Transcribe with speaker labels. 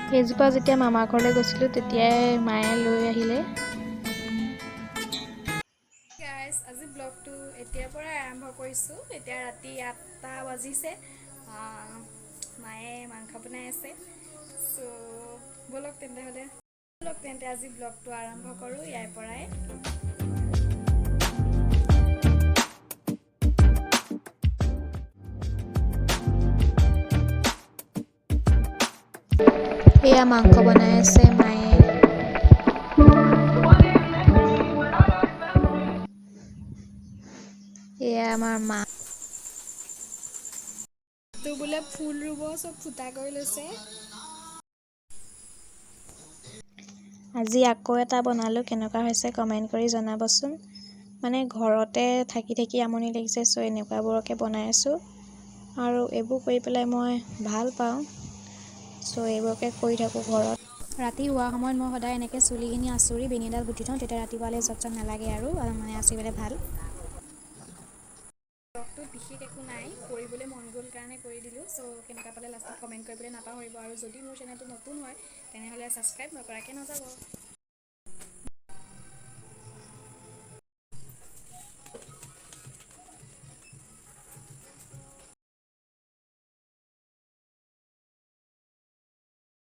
Speaker 1: সেইজোপা যেতিয়া মামাৰ ঘৰলৈ গৈছিলোঁ তেতিয়াই মায়ে লৈ আহিলে।
Speaker 2: গাইজ, আজি ব্লগটো এতিয়াৰ পৰাই আৰম্ভ কৰিছোঁ। এতিয়া ৰাতি 8টা বাজিছে। মায়ে মাংস বনাই আছে। চ' ব'লক তেন্তে আজি ব্লগটো আৰম্ভ কৰোঁ ইয়াৰ পৰাই।
Speaker 1: এয়া মাংস বনাই আছে মায়ে। এয়া আমাৰ মা।
Speaker 2: তো বোলে ফুল ৰুব, চব ফুটা কৰি লৈছে।
Speaker 1: আজি আকৌ এটা বনালোঁ, কেনেকুৱা হৈছে কমেণ্ট কৰি জনাবচোন। মানে ঘৰতে থাকি থাকি আমনি লাগিছে, চ' এনেকুৱাবোৰকে বনাই আছোঁ। আৰু এইবোৰ কৰি পেলাই মই ভাল পাওঁ। চ' এইবোৰকে কৰি থাকোঁ ঘৰত। ৰাতি শোৱাৰ সময়ত মই সদায় এনেকৈ চুলিখিনি আঁচুৰি বেনি এডাল গুঠি থওঁ, তেতিয়া ৰাতিপুৱালৈ যত নালাগে আৰু মানে আঁচুৰিবলৈ ভাল।
Speaker 2: ব্লগটোত বিশেষ একো নাই, কৰিবলৈ মন গ'ল কাৰণে কৰি দিলোঁ। চ' কেনেকুৱা পালে লাষ্টত কমেণ্ট কৰিবলৈ নাপাহৰিব। আৰু যদি মোৰ চেনেলটো নতুন হয় তেনেহ'লে ছাবস্ক্ৰাইব নকৰাকৈ নাযাব।